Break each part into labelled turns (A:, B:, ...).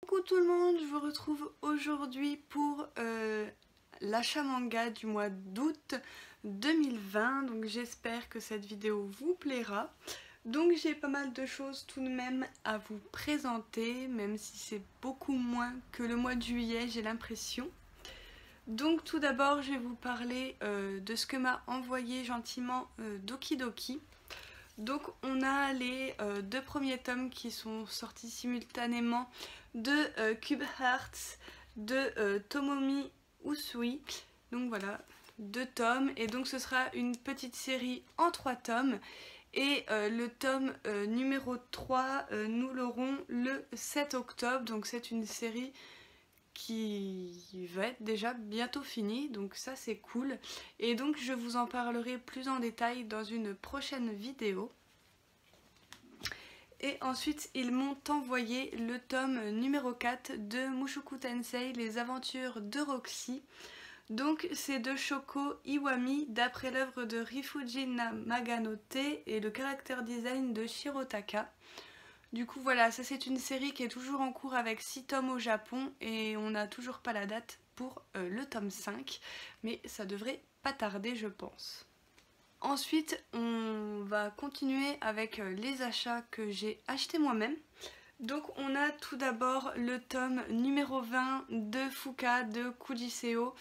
A: Coucou tout le monde, je vous retrouve aujourd'hui pour l'achat manga du mois d'août 2020. Donc j'espère que cette vidéo vous plaira. Donc j'ai pas mal de choses tout de même à vous présenter, même si c'est beaucoup moins que le mois de juillet, j'ai l'impression. Donc tout d'abord je vais vous parler de ce que m'a envoyé gentiment Doki Doki. Donc on a les deux premiers tomes qui sont sortis simultanément de Cube Hearts de Tomomi Usui. Donc voilà, deux tomes, et donc ce sera une petite série en 3 tomes. Et le tome numéro 3, nous l'aurons le 7 octobre, donc c'est une série qui va être déjà bientôt finie, donc ça c'est cool. Et donc je vous en parlerai plus en détail dans une prochaine vidéo. Et ensuite ils m'ont envoyé le tome numéro 4 de Mushoku Tensei, les aventures de Roxy. Donc c'est de Shoko Iwami d'après l'œuvre de Rifuji Namaganote et le character design de Shirotaka. Du coup voilà, ça c'est une série qui est toujours en cours avec 6 tomes au Japon et on n'a toujours pas la date pour le tome 5, mais ça devrait pas tarder je pense. Ensuite on va continuer avec les achats que j'ai achetés moi-même. Donc on a tout d'abord le tome numéro 20 de Fuka de Kujiseo,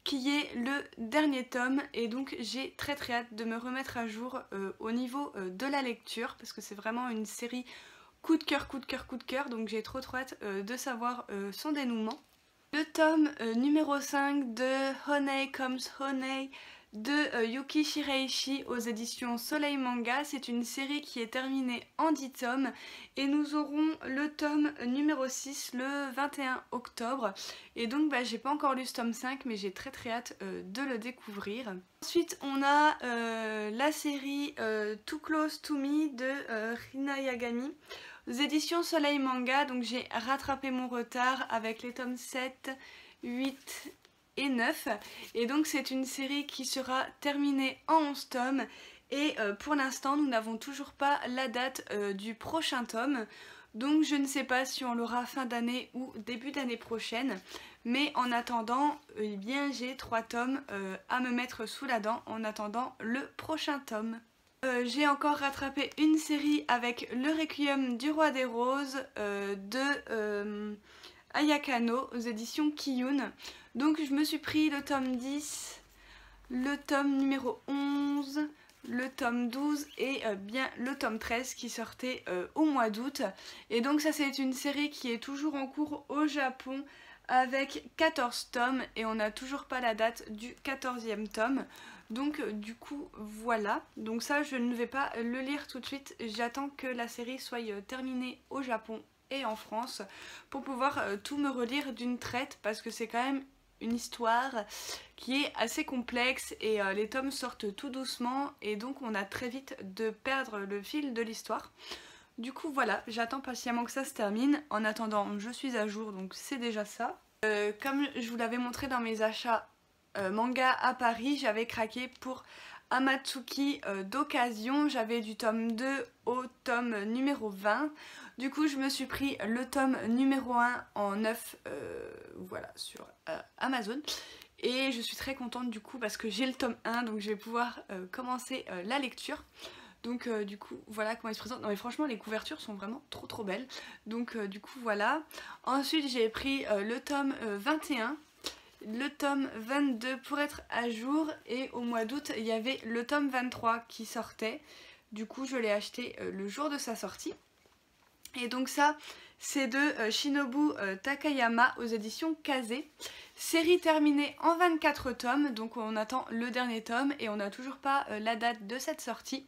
A: qui est le dernier tome, et donc j'ai très hâte de me remettre à jour au niveau de la lecture, parce que c'est vraiment une série coup de cœur, coup de cœur, coup de cœur, donc j'ai trop hâte de savoir son dénouement. Le tome numéro 5 de Honey Comes Honey de Yuki Shiraishi aux éditions Soleil Manga. C'est une série qui est terminée en 10 tomes et nous aurons le tome numéro 6 le 21 octobre. Et donc j'ai pas encore lu ce tome 5, mais j'ai très hâte de le découvrir. Ensuite on a la série Too Close to Me de Rina Yagami aux éditions Soleil Manga. Donc j'ai rattrapé mon retard avec les tomes 7, 8 et 9, et donc c'est une série qui sera terminée en 11 tomes, et pour l'instant nous n'avons toujours pas la date du prochain tome, donc je ne sais pas si on l'aura fin d'année ou début d'année prochaine, mais en attendant eh bien j'ai 3 tomes à me mettre sous la dent en attendant le prochain tome. J'ai encore rattrapé une série avec le Requiem du Roi des Roses de Ayakano aux éditions Kiyun. Donc je me suis pris le tome 10, le tome numéro 11, le tome 12 et bien le tome 13 qui sortait au mois d'août. Et donc ça c'est une série qui est toujours en cours au Japon avec 14 tomes, et on n'a toujours pas la date du 14e tome. Donc du coup voilà, donc ça je ne vais pas le lire tout de suite, j'attends que la série soit terminée au Japon et en France pour pouvoir tout me relire d'une traite, parce que c'est quand même une histoire qui est assez complexe et les tomes sortent tout doucement, et donc on a très vite de perdre le fil de l'histoire. Du coup voilà, j'attends patiemment que ça se termine. En attendant je suis à jour, donc c'est déjà ça. Comme je vous l'avais montré dans mes achats manga à Paris, j'avais craqué pour Amatsuki d'occasion. J'avais du tome 2 au tome numéro 20. Du coup je me suis pris le tome numéro 1 en 9 voilà, sur Amazon. Et je suis très contente du coup parce que j'ai le tome 1, donc je vais pouvoir commencer la lecture. Donc du coup voilà comment il se présente. Non mais franchement les couvertures sont vraiment trop belles. Donc du coup voilà. Ensuite j'ai pris le tome 21, le tome 22 pour être à jour, et au mois d'août il y avait le tome 23 qui sortait. Du coup je l'ai acheté le jour de sa sortie. Et donc ça c'est de Shinobu Takayama aux éditions Kaze. Série terminée en 24 tomes, donc on attend le dernier tome et on n'a toujours pas la date de cette sortie.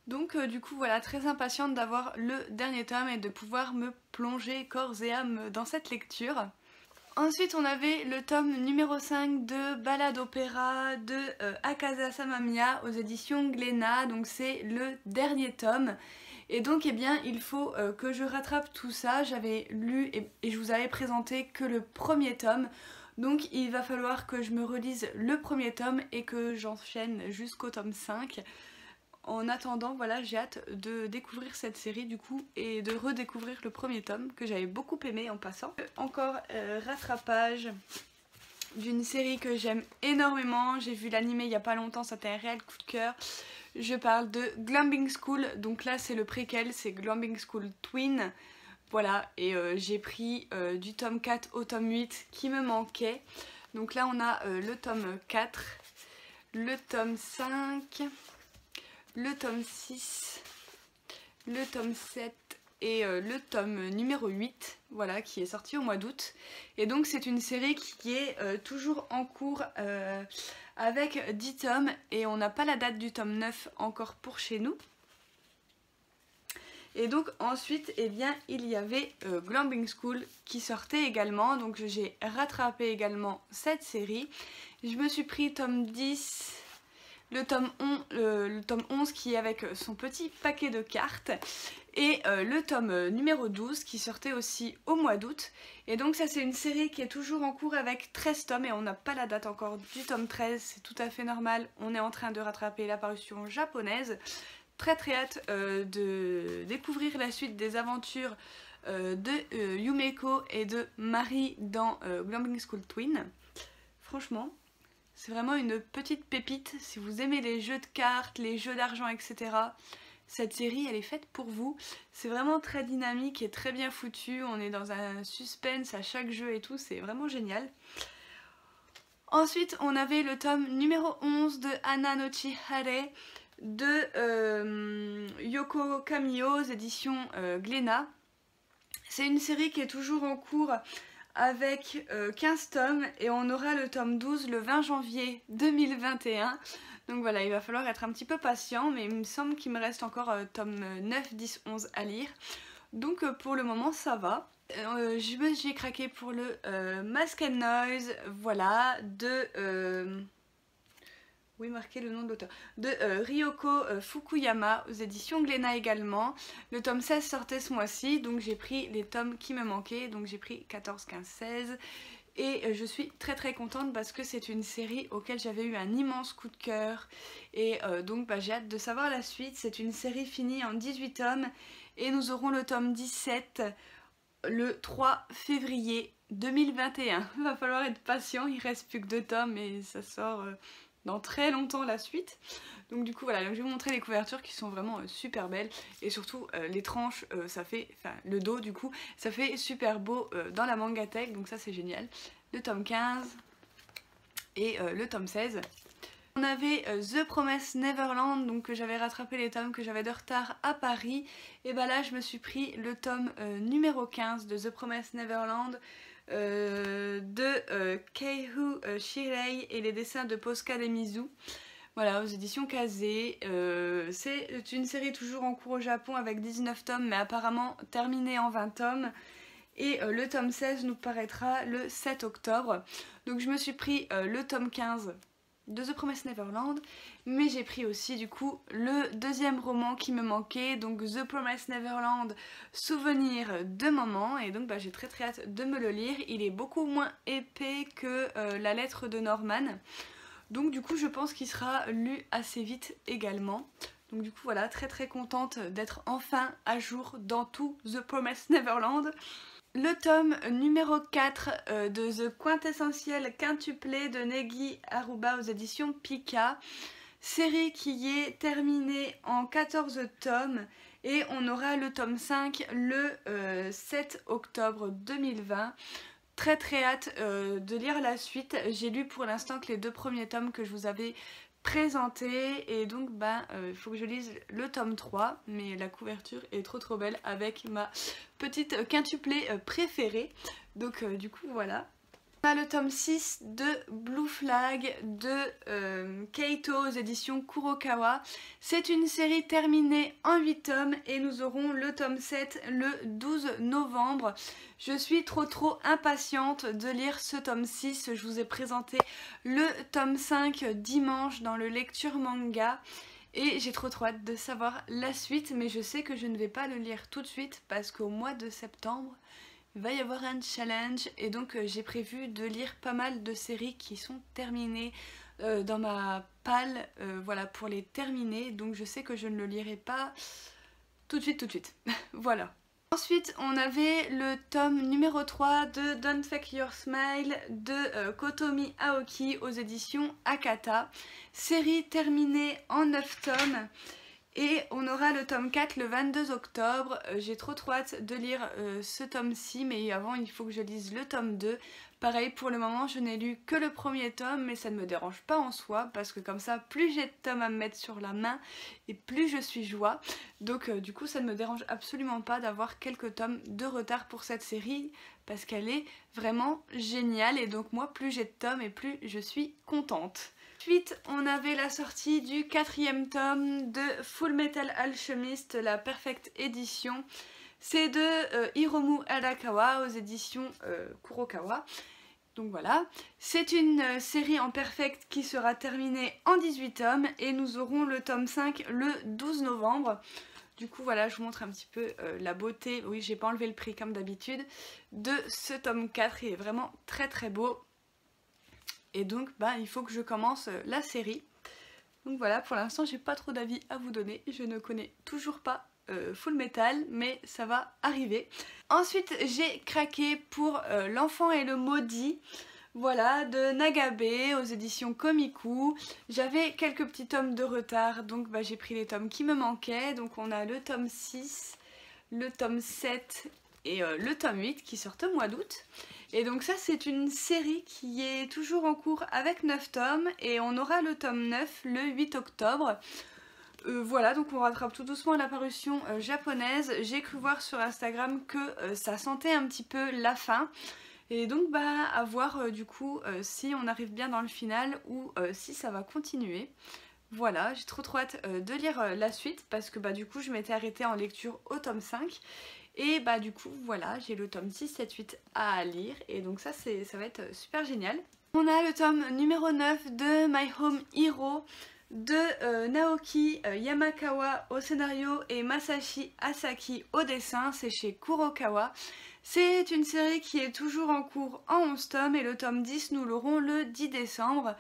A: Donc du coup voilà, très impatiente d'avoir le dernier tome et de pouvoir me plonger corps et âme dans cette lecture. Ensuite on avait le tome numéro 5 de Ballade opéra de Akaza Samamiya aux éditions Glénat, donc c'est le dernier tome. Et donc eh bien il faut que je rattrape tout ça. J'avais lu et je vous avais présenté que le premier tome, donc il va falloir que je me relise le premier tome et que j'enchaîne jusqu'au tome 5. en attendant, voilà, j'ai hâte de découvrir cette série du coup et de redécouvrir le premier tome que j'avais beaucoup aimé en passant. Encore rattrapage d'une série que j'aime énormément. J'ai vu l'animé il n'y a pas longtemps, ça a été un réel coup de cœur. Je parle de Glumbing School, donc là c'est le préquel, c'est Glumbing School Twin. Voilà, et j'ai pris du tome 4 au tome 8 qui me manquait. Donc là on a le tome 4, le tome 5, le tome 6, le tome 7 et le tome numéro 8, voilà, qui est sorti au mois d'août. Et donc c'est une série qui est toujours en cours avec 10 tomes et on n'a pas la date du tome 9 encore pour chez nous. Et donc ensuite, eh bien, il y avait Glumbing School qui sortait également, donc j'ai rattrapé également cette série. Je me suis pris tome 10, le tome 11 qui est avec son petit paquet de cartes et le tome numéro 12 qui sortait aussi au mois d'août. Et donc ça c'est une série qui est toujours en cours avec 13 tomes et on n'a pas la date encore du tome 13, c'est tout à fait normal, on est en train de rattraper la parution japonaise. Très très hâte de découvrir la suite des aventures de Yumeko et de Mari dans Glumbing School Twin. Franchement, c'est vraiment une petite pépite. Si vous aimez les jeux de cartes, les jeux d'argent, etc., cette série elle est faite pour vous. C'est vraiment très dynamique et très bien foutu. On est dans un suspense à chaque jeu et tout, c'est vraiment génial. Ensuite, on avait le tome numéro 11 de Hana no Chihare de Yoko Kamiyo aux éditions Glénat. C'est une série qui est toujours en cours avec 15 tomes et on aura le tome 12 le 20 janvier 2021. Donc voilà, il va falloir être un petit peu patient, mais il me semble qu'il me reste encore tome 9, 10, 11 à lire. Donc pour le moment ça va. J'ai craqué pour le Mask and Noise, voilà, de... oui, marquez le nom de l'auteur. De Ryoko Fukuyama aux éditions Glénat également. Le tome 16 sortait ce mois-ci, donc j'ai pris les tomes qui me manquaient. Donc j'ai pris 14, 15, 16. Et je suis très très contente parce que c'est une série auquel j'avais eu un immense coup de cœur. Et donc j'ai hâte de savoir la suite. C'est une série finie en 18 tomes. Et nous aurons le tome 17 le 3 février 2021. Il va falloir être patient, il reste plus que 2 tomes et ça sort... dans très longtemps la suite. Donc du coup voilà, donc je vais vous montrer les couvertures qui sont vraiment super belles et surtout les tranches, ça fait, enfin le dos du coup, ça fait super beau dans la Mangatech, donc ça c'est génial. Le tome 15 et le tome 16. On avait The Promised Neverland, donc j'avais rattrapé les tomes que j'avais de retard à Paris. Et bah là je me suis pris le tome numéro 15 de The Promised Neverland. De Keihu Shirei et les dessins de Posca Demizu, voilà, aux éditions Kazé. C'est une série toujours en cours au Japon avec 19 tomes mais apparemment terminée en 20 tomes et le tome 16 nous paraîtra le 7 octobre. Donc je me suis pris le tome 15 de The Promised Neverland, mais j'ai pris aussi du coup le deuxième roman qui me manquait, donc The Promised Neverland, Souvenir de maman, et donc j'ai très très hâte de me le lire. Il est beaucoup moins épais que La lettre de Norman, donc du coup je pense qu'il sera lu assez vite également. Donc du coup voilà, très très contente d'être enfin à jour dans tout The Promised Neverland. Le tome numéro 4 de The Quintessentiel Quintuplé de Negi Aruba aux éditions Pika. Série qui est terminée en 14 tomes et on aura le tome 5 le 7 octobre 2020. Très très hâte de lire la suite. J'ai lu pour l'instant que les 2 premiers tomes que je vous avais présenté et donc il faut que je lise le tome 3, mais la couverture est trop belle avec ma petite quintuplée préférée, donc du coup voilà. On a le tome 6 de Blue Flag de Keito aux éditions Kurokawa. C'est une série terminée en 8 tomes et nous aurons le tome 7 le 12 novembre. Je suis trop impatiente de lire ce tome 6. Je vous ai présenté le tome 5 dimanche dans le lecture manga. Et j'ai trop hâte de savoir la suite, mais je sais que je ne vais pas le lire tout de suite parce qu'au mois de septembre, il va y avoir un challenge et donc j'ai prévu de lire pas mal de séries qui sont terminées dans ma palle, voilà, pour les terminer. Donc je sais que je ne le lirai pas tout de suite. Voilà. Ensuite, on avait le tome numéro 3 de Don't Fake Your Smile de Kotomi Aoki aux éditions Akata. Série terminée en 9 tomes. Et on aura le tome 4 le 22 octobre. J'ai trop hâte de lire ce tome-ci, mais avant il faut que je lise le tome 2. Pareil, pour le moment je n'ai lu que le premier tome, mais ça ne me dérange pas en soi, parce que comme ça, plus j'ai de tomes à me mettre sur la main, et plus je suis joie. Donc du coup ça ne me dérange absolument pas d'avoir quelques tomes de retard pour cette série, parce qu'elle est vraiment géniale, et donc moi plus j'ai de tomes et plus je suis contente. Ensuite, on avait la sortie du 4e tome de Full Metal Alchemist, la Perfect Edition. C'est de Hiromu Arakawa aux éditions Kurokawa. Donc voilà, c'est une série en perfect qui sera terminée en 18 tomes et nous aurons le tome 5 le 12 novembre. Du coup voilà, je vous montre un petit peu la beauté, oui j'ai pas enlevé le prix comme d'habitude, de ce tome 4, il est vraiment très beau. Et donc il faut que je commence la série. Donc voilà, pour l'instant j'ai pas trop d'avis à vous donner, je ne connais toujours pas Full Metal, mais ça va arriver. Ensuite j'ai craqué pour L'Enfant et le Maudit, voilà, de Nagabe aux éditions Komiku. J'avais quelques petits tomes de retard, donc j'ai pris les tomes qui me manquaient. Donc on a le tome 6, le tome 7 et le tome 8 qui sortent au mois d'août. Et donc ça c'est une série qui est toujours en cours avec 9 tomes et on aura le tome 9 le 8 octobre. Voilà, donc on rattrape tout doucement la parution japonaise. J'ai cru voir sur Instagram que ça sentait un petit peu la fin. Et donc à voir du coup si on arrive bien dans le final ou si ça va continuer. Voilà, j'ai trop hâte de lire la suite parce que du coup je m'étais arrêtée en lecture au tome 5. Et du coup voilà, j'ai le tome 6, 7, 8 à lire et donc ça va être super génial. On a le tome numéro 9 de My Home Hero de Naoki Yamakawa au scénario et Masashi Asaki au dessin, c'est chez Kurokawa. C'est une série qui est toujours en cours en 11 tomes et le tome 10 nous l'aurons le 10 décembre.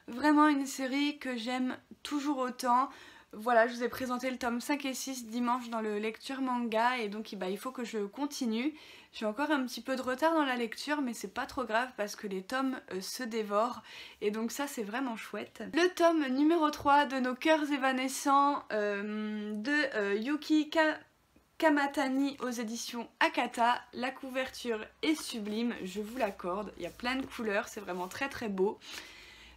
A: Vraiment une série que j'aime toujours autant. Voilà, je vous ai présenté le tome 5 et 6 dimanche dans le lecture manga et donc il faut que je continue. J'ai encore un petit peu de retard dans la lecture mais c'est pas trop grave parce que les tomes se dévorent et donc ça c'est vraiment chouette. Le tome numéro 3 de Nos cœurs évanescents de Yuki Kamatani aux éditions Akata. La couverture est sublime, je vous l'accorde, il y a plein de couleurs, c'est vraiment très beau.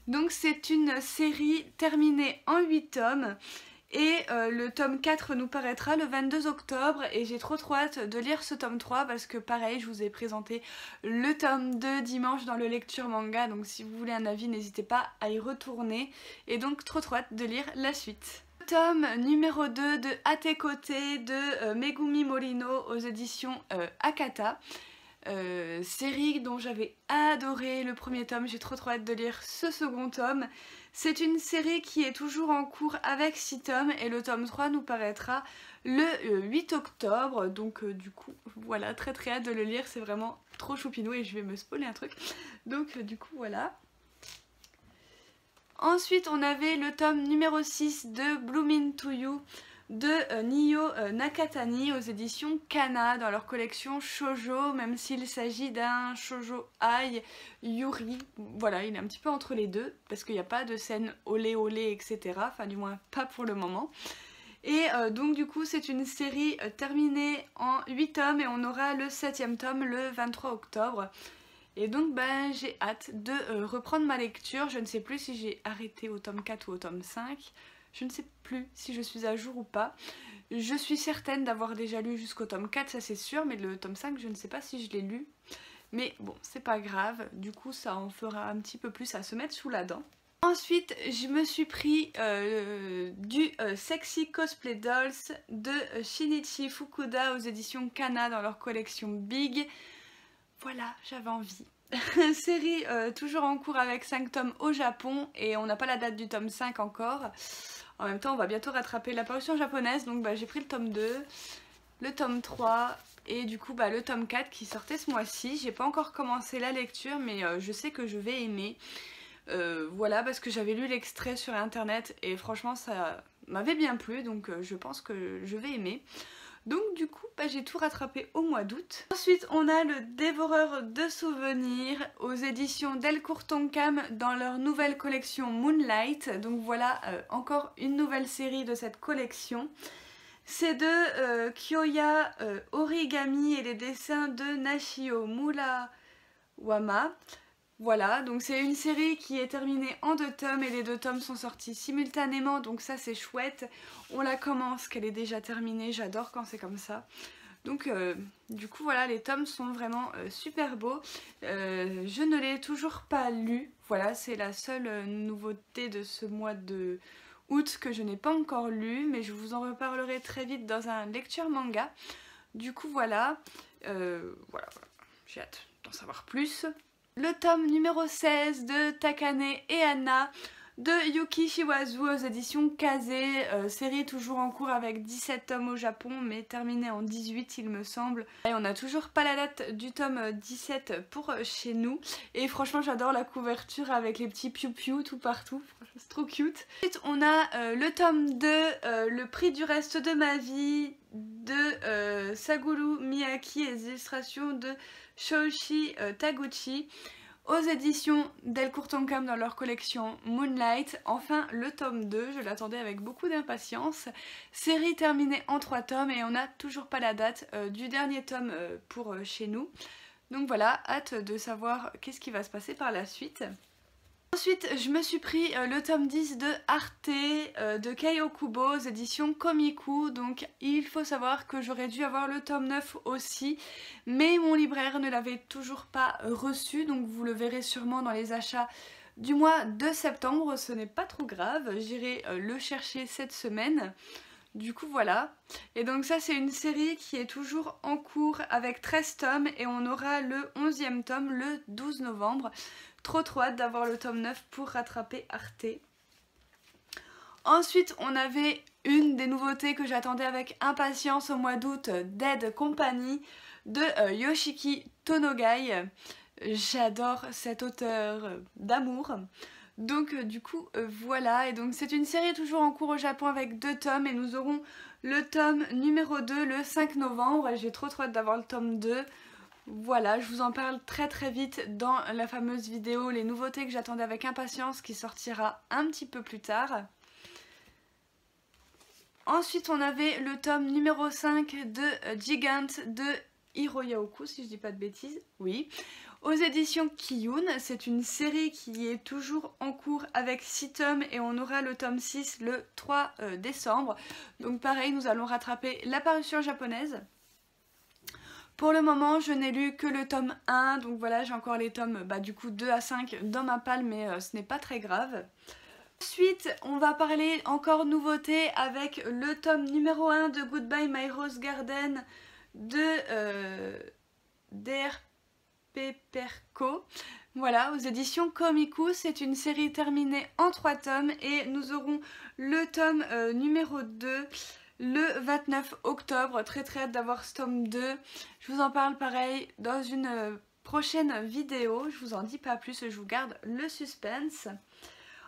A: Donc c'est une série terminée en 8 tomes et le tome 4 nous paraîtra le 22 octobre et j'ai trop hâte de lire ce tome 3 parce que pareil je vous ai présenté le tome 2 dimanche dans le lecture manga, donc si vous voulez un avis n'hésitez pas à y retourner et donc trop hâte de lire la suite. Tome numéro 2 de À tes côtés de Megumi Morino aux éditions Akata. Série dont j'avais adoré le premier tome, j'ai trop hâte de lire ce second tome. C'est une série qui est toujours en cours avec 6 tomes et le tome 3 nous paraîtra le 8 octobre. Donc du coup voilà, très hâte de le lire, c'est vraiment trop choupinou et je vais me spoiler un truc. Donc du coup voilà. Ensuite on avait le tome numéro 6 de Blooming to You de Nio Nakatani aux éditions Kana dans leur collection shoujo, même s'il s'agit d'un shoujo ai yuri. Voilà, il est un petit peu entre les deux parce qu'il n'y a pas de scène olé olé etc. Enfin du moins pas pour le moment. Et donc du coup c'est une série terminée en 8 tomes et on aura le 7e tome le 23 octobre. Et donc j'ai hâte de reprendre ma lecture. Je ne sais plus si j'ai arrêté au tome 4 ou au tome 5. Je ne sais plus si je suis à jour ou pas. Je suis certaine d'avoir déjà lu jusqu'au tome 4, ça c'est sûr, mais le tome 5, je ne sais pas si je l'ai lu. Mais bon, c'est pas grave, du coup ça en fera un petit peu plus à se mettre sous la dent. Ensuite, je me suis pris du Sexy Cosplay Dolls de Shinichi Fukuda aux éditions Kana dans leur collection Big. Voilà, j'avais envie. Série toujours en cours avec 5 tomes au Japon et on n'a pas la date du tome 5 encore. En même temps on va bientôt rattraper la parution japonaise, donc j'ai pris le tome 2, le tome 3 et du coup le tome 4 qui sortait ce mois-ci. J'ai pas encore commencé la lecture mais je sais que je vais aimer. Voilà, parce que j'avais lu l'extrait sur internet et franchement ça m'avait bien plu, donc je pense que je vais aimer. Donc du coup j'ai tout rattrapé au mois d'août. Ensuite on a le Dévoreur de souvenirs aux éditions Delcourt Tonkam dans leur nouvelle collection Moonlight. Donc voilà, encore une nouvelle série de cette collection. C'est de Kyoya Origami et les dessins de Nashio Murawama. Voilà, donc c'est une série qui est terminée en 2 tomes et les 2 tomes sont sortis simultanément, donc ça c'est chouette. On la commence, qu'elle est déjà terminée, j'adore quand c'est comme ça. Donc du coup voilà, les tomes sont vraiment super beaux. Je ne l'ai toujours pas lu, voilà, c'est la seule nouveauté de ce mois de août que je n'ai pas encore lu, mais je vous en reparlerai très vite dans un lecture manga. Du coup voilà, voilà. J'ai hâte d'en savoir plus. Le tome numéro 16 de Takane et Anna de Yuki Shiwazu aux éditions Kaze, série toujours en cours avec 17 tomes au Japon mais terminée en 18 il me semble. Et on n'a toujours pas la date du tome 17 pour chez nous et franchement j'adore la couverture avec les petits piou-piou tout partout, c'est trop cute. Ensuite on a le tome 2, Le prix du reste de ma vie de Saguru Miyaki et les illustrations de Shoichi Taguchi aux éditions Delcourt Tonkam dans leur collection Moonlight. Enfin le tome 2, je l'attendais avec beaucoup d'impatience. Série terminée en 3 tomes et on n'a toujours pas la date du dernier tome pour chez nous. Donc voilà, hâte de savoir qu'est-ce qui va se passer par la suite. Ensuite, je me suis pris le tome 10 de Arte de Kei Okubo aux éditions Komiku. Donc il faut savoir que j'aurais dû avoir le tome 9 aussi, mais mon libraire ne l'avait toujours pas reçu. Donc vous le verrez sûrement dans les achats du mois de septembre. Ce n'est pas trop grave, j'irai le chercher cette semaine. Du coup voilà, et donc ça c'est une série qui est toujours en cours avec 13 tomes et on aura le 11e tome le 12 novembre. Trop hâte d'avoir le tome 9 pour rattraper Arte. Ensuite on avait une des nouveautés que j'attendais avec impatience au mois d'août, Dead Company de Yoshiki Tonogai. J'adore cet auteur d'amour. Donc du coup voilà, et donc c'est une série toujours en cours au Japon avec 2 tomes et nous aurons le tome numéro 2 le 5 novembre et j'ai trop hâte d'avoir le tome 2. Voilà, je vous en parle très vite dans la fameuse vidéo les nouveautés que j'attendais avec impatience qui sortira un petit peu plus tard. Ensuite on avait le tome numéro 5 de Gigant de Hiroya Oku, si je dis pas de bêtises, oui. Aux éditions Kiyun, c'est une série qui est toujours en cours avec 6 tomes et on aura le tome 6 le 3 décembre. Donc pareil, nous allons rattraper la parution japonaise. Pour le moment, je n'ai lu que le tome 1, donc voilà, j'ai encore les tomes du coup 2 à 5 dans ma palle, mais ce n'est pas très grave. Ensuite, on va parler encore nouveauté avec le tome numéro 1 de Goodbye My Rose Garden de DRP Perco. Voilà, aux éditions Komiku, c'est une série terminée en 3 tomes et nous aurons le tome numéro 2 le 29 octobre. Très hâte d'avoir ce tome 2. Je vous en parle pareil dans une prochaine vidéo. Je vous en dis pas plus, je vous garde le suspense.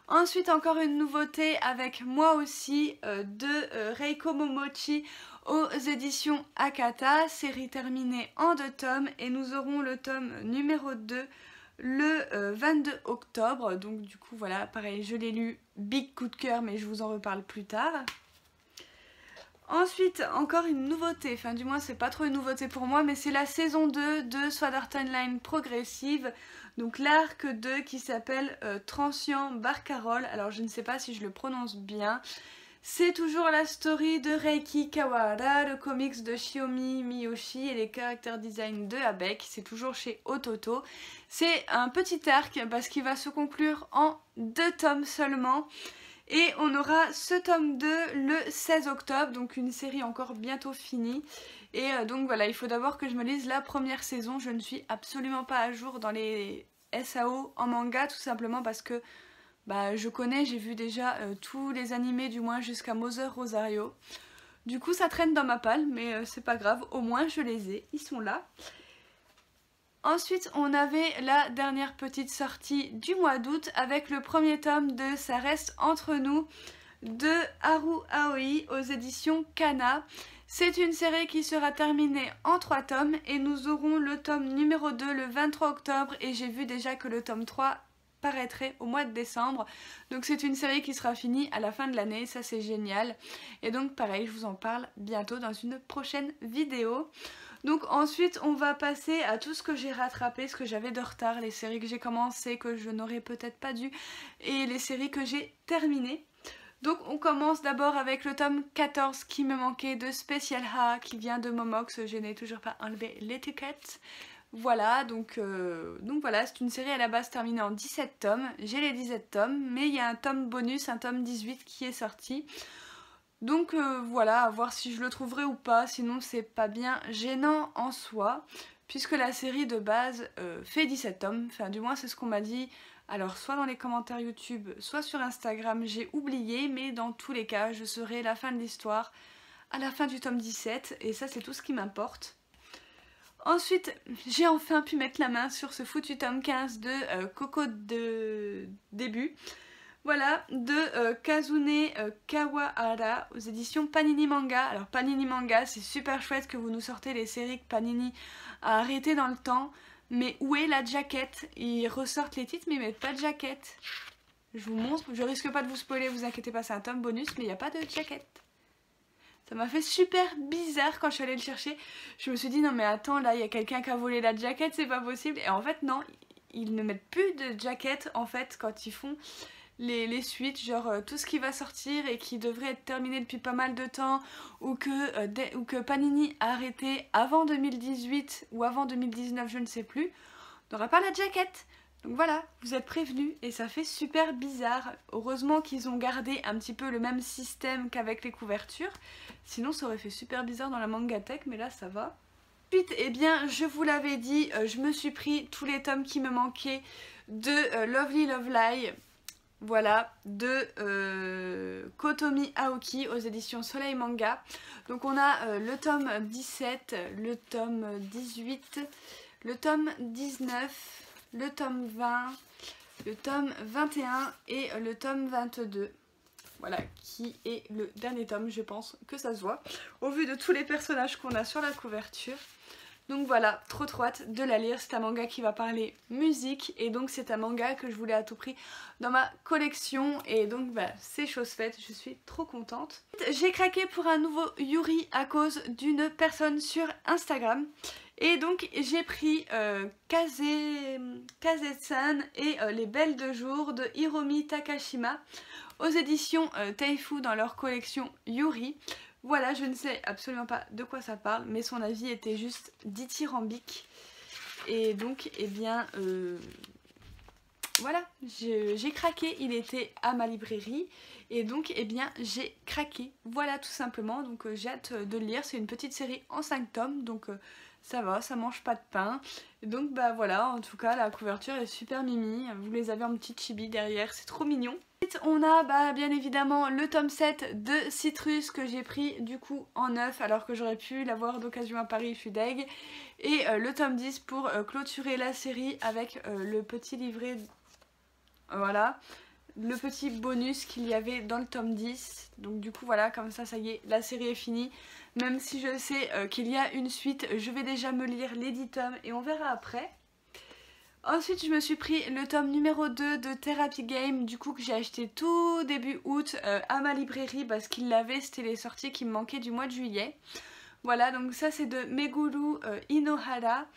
A: Ensuite encore une nouveauté avec moi aussi de Reiko Momochi aux éditions Akata. Série terminée en 2 tomes et nous aurons le tome numéro 2 le 22 octobre. Donc du coup voilà, pareil, je l'ai lu, big coup de cœur, mais je vous en reparle plus tard. Ensuite, encore une nouveauté, enfin du moins c'est pas trop une nouveauté pour moi, mais c'est la saison 2 de Sword Art Online Progressive, donc l'arc 2 qui s'appelle Transcient Barcarolle, alors je ne sais pas si je le prononce bien. C'est toujours la story de Reiki Kawahara, le comics de Shiomi Miyoshi et les character design de Abeck, c'est toujours chez Ototo. C'est un petit arc parce qu'il va se conclure en 2 tomes seulement. Et on aura ce tome 2 le 16 octobre, donc une série encore bientôt finie. Et donc voilà, il faut d'abord que je me lise la première saison. Je ne suis absolument pas à jour dans les SAO en manga, tout simplement parce que je connais, j'ai vu déjà tous les animés du moins jusqu'à Mother Rosario. Du coup ça traîne dans ma palle, mais c'est pas grave, au moins je les ai, ils sont là. Ensuite, on avait la dernière petite sortie du mois d'août avec le premier tome de Ça reste entre nous de Haru Aoi aux éditions Kana. C'est une série qui sera terminée en 3 tomes et nous aurons le tome numéro 2 le 23 octobre et j'ai vu déjà que le tome 3 paraîtrait au mois de décembre. Donc c'est une série qui sera finie à la fin de l'année, ça c'est génial. Et donc pareil, je vous en parle bientôt dans une prochaine vidéo. Donc ensuite on va passer à tout ce que j'ai rattrapé, ce que j'avais de retard, les séries que j'ai commencé, que je n'aurais peut-être pas dû, et les séries que j'ai terminées. Donc on commence d'abord avec le tome 14 qui me manquait de Special Ha qui vient de Momox, je n'ai toujours pas enlevé l'étiquette. Voilà, donc voilà, c'est une série à la base terminée en 17 tomes, j'ai les 17 tomes, mais il y a un tome bonus, un tome 18 qui est sorti. Donc voilà, à voir si je le trouverai ou pas, sinon c'est pas bien gênant en soi, puisque la série de base fait 17 tomes, enfin du moins c'est ce qu'on m'a dit, alors soit dans les commentaires YouTube, soit sur Instagram, j'ai oublié, mais dans tous les cas, je serai la fin de l'histoire à la fin du tome 17, et ça c'est tout ce qui m'importe. Ensuite, j'ai enfin pu mettre la main sur ce foutu tome 15 de Coco de début. Voilà, de Kazune Kawahara aux éditions Panini Manga. Alors Panini Manga, c'est super chouette que vous nous sortez les séries que Panini a arrêtées dans le temps. Mais où est la jaquette? Ils ressortent les titres mais ils mettent pas de jaquette. Je vous montre, je risque pas de vous spoiler, vous inquiétez pas, c'est un tome bonus mais il n'y a pas de jaquette. Ça m'a fait super bizarre quand je suis allée le chercher. Je me suis dit non mais attends, là il y a quelqu'un qui a volé la jaquette, c'est pas possible. Et en fait non, ils ne mettent plus de jaquette en fait quand ils font les suites, genre tout ce qui va sortir et qui devrait être terminé depuis pas mal de temps ou que Panini a arrêté avant 2018 ou avant 2019, je ne sais plus, n'aura pas la jaquette. Donc voilà, vous êtes prévenus et ça fait super bizarre. Heureusement qu'ils ont gardé un petit peu le même système qu'avec les couvertures, sinon ça aurait fait super bizarre dans la mangatech, mais là ça va. Ensuite, eh bien, je vous l'avais dit, je me suis pris tous les tomes qui me manquaient de Lovely Love Lie. Voilà, de Kotomi Aoki aux éditions Soleil Manga. Donc on a le tome 17, le tome 18, le tome 19, le tome 20, le tome 21 et le tome 22. Voilà, qui est le dernier tome, je pense que ça se voit, au vu de tous les personnages qu'on a sur la couverture. Donc voilà, trop hâte de la lire, c'est un manga qui va parler musique et donc c'est un manga que je voulais à tout prix dans ma collection et donc bah, c'est chose faite, je suis trop contente. J'ai craqué pour un nouveau Yuri à cause d'une personne sur Instagram et donc j'ai pris Kaze-san et Les Belles de Jour de Hiromi Takashima aux éditions Taifu dans leur collection Yuri. Voilà, je ne sais absolument pas de quoi ça parle, mais son avis était juste dithyrambique. Et donc, eh bien, voilà, j'ai craqué, il était à ma librairie. Et donc, eh bien, j'ai craqué. Voilà, tout simplement. Donc, j'ai hâte de le lire. C'est une petite série en 5 tomes, donc ça va, ça mange pas de pain. Et donc, bah voilà, en tout cas, la couverture est super mimi. Vous les avez en petite chibi derrière, c'est trop mignon. On a bien évidemment le tome 7 de Citrus que j'ai pris du coup en neuf alors que j'aurais pu l'avoir d'occasion à Paris, je suis deg. Et le tome 10 pour clôturer la série avec le petit livret, voilà, le petit bonus qu'il y avait dans le tome 10. Donc du coup voilà, comme ça y est, la série est finie. Même si je sais qu'il y a une suite, je vais déjà me lire les 10 tomes et on verra après. Ensuite, je me suis pris le tome numéro 2 de Therapy Game, du coup que j'ai acheté tout début août à ma librairie parce qu'il l'avait, c'était les sorties qui me manquaient du mois de juillet. Voilà, donc ça c'est de Meguru Inohara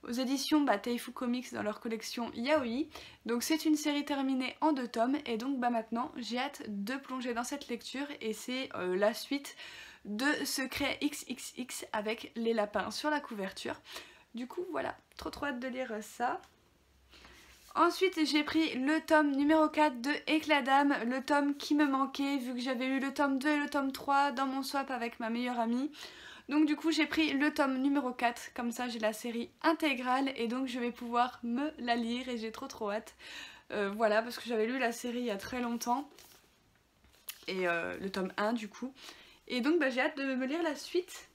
A: aux éditions Taifu Comics dans leur collection Yaoi. Donc c'est une série terminée en 2 tomes et donc maintenant j'ai hâte de plonger dans cette lecture et c'est la suite de Secret XXX avec les lapins sur la couverture. Du coup voilà, trop hâte de lire ça. Ensuite j'ai pris le tome numéro 4 de Éclat d'âme, le tome qui me manquait vu que j'avais eu le tome 2 et le tome 3 dans mon swap avec ma meilleure amie. Donc du coup j'ai pris le tome numéro 4, comme ça j'ai la série intégrale et donc je vais pouvoir me la lire et j'ai trop hâte. Voilà, parce que j'avais lu la série il y a très longtemps, et le tome 1 du coup. Et donc j'ai hâte de me lire la suite.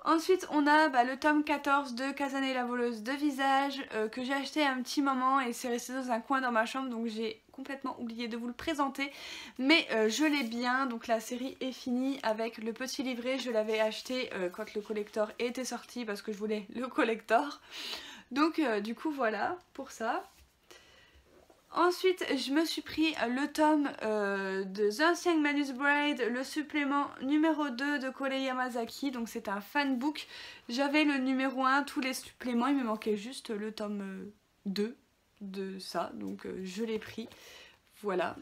A: Ensuite on a le tome 14 de Kazane la voleuse de visage que j'ai acheté un petit moment et c'est resté dans un coin dans ma chambre, donc j'ai complètement oublié de vous le présenter, mais je l'ai bien. Donc la série est finie avec le petit livret. Je l'avais acheté quand le collector était sorti parce que je voulais le collector, donc du coup voilà pour ça. Ensuite, je me suis pris le tome de The Ancient Manus Bride, le supplément numéro 2 de Kole Yamazaki. Donc c'est un fanbook. J'avais le numéro 1, tous les suppléments, il me manquait juste le tome 2 de ça. Donc je l'ai pris. Voilà,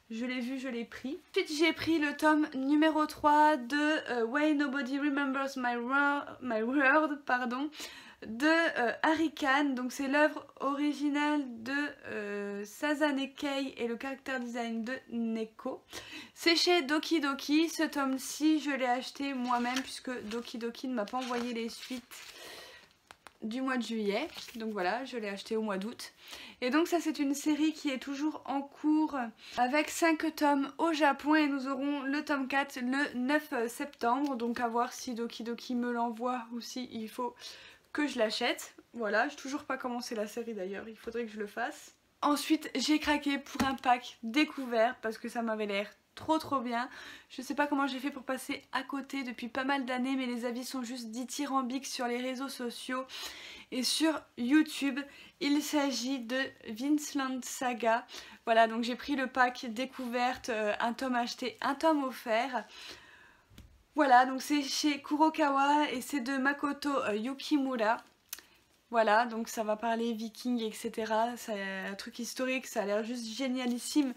A: je l'ai vu, je l'ai pris. Ensuite j'ai pris le tome numéro 3 de Why Nobody Remembers My World, pardon, de Harikane. Donc c'est l'œuvre originale de Sazane Kei et le character design de Neko. C'est chez Doki Doki. Ce tome-ci je l'ai acheté moi-même puisque Doki Doki ne m'a pas envoyé les suites du mois de juillet, donc voilà, je l'ai acheté au mois d'août. Et donc ça c'est une série qui est toujours en cours avec 5 tomes au Japon et nous aurons le tome 4 le 9 septembre, donc à voir si Doki Doki me l'envoie ou si il faut que je l'achète. Voilà, j'ai toujours pas commencé la série d'ailleurs, il faudrait que je le fasse. Ensuite j'ai craqué pour un pack découvert parce que ça m'avait l'air trop bien. Je sais pas comment j'ai fait pour passer à côté depuis pas mal d'années, mais les avis sont juste dithyrambiques sur les réseaux sociaux et sur YouTube. Il s'agit de Vinceland Saga. Voilà, donc j'ai pris le pack découverte, un tome acheté, un tome offert. Voilà, donc c'est chez Kurokawa et c'est de Makoto Yukimura. Voilà, donc ça va parler viking, etc. C'est un truc historique, ça a l'air juste génialissime.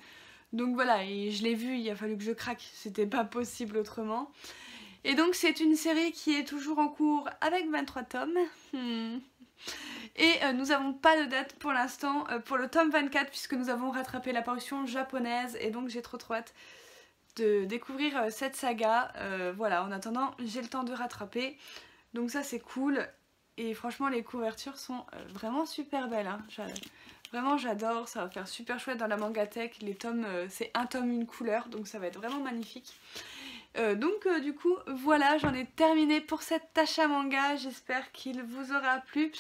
A: Donc voilà, et je l'ai vu, il a fallu que je craque, c'était pas possible autrement. Et donc c'est une série qui est toujours en cours avec 23 tomes. Et nous n'avons pas de date pour l'instant pour le tome 24 puisque nous avons rattrapé la parution japonaise et donc j'ai trop hâte de découvrir cette saga. Voilà, en attendant j'ai le temps de rattraper, donc ça c'est cool. Et franchement les couvertures sont vraiment super belles, hein. Vraiment j'adore, ça va faire super chouette dans la mangatech. Les tomes, c'est un tome une couleur, donc ça va être vraiment magnifique. Donc du coup voilà, j'en ai terminé pour cet achat manga, j'espère qu'il vous aura plu.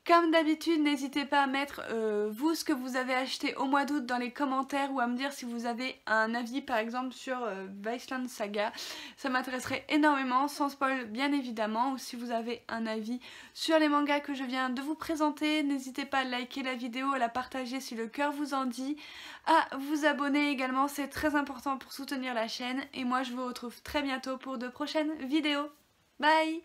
A: Comme d'habitude, n'hésitez pas à mettre vous ce que vous avez acheté au mois d'août dans les commentaires ou à me dire si vous avez un avis par exemple sur Vinceland Saga. Ça m'intéresserait énormément, sans spoil bien évidemment. Ou si vous avez un avis sur les mangas que je viens de vous présenter, n'hésitez pas à liker la vidéo, à la partager si le cœur vous en dit, à vous abonner également, c'est très important pour soutenir la chaîne. Et moi je vous retrouve très bientôt pour de prochaines vidéos. Bye!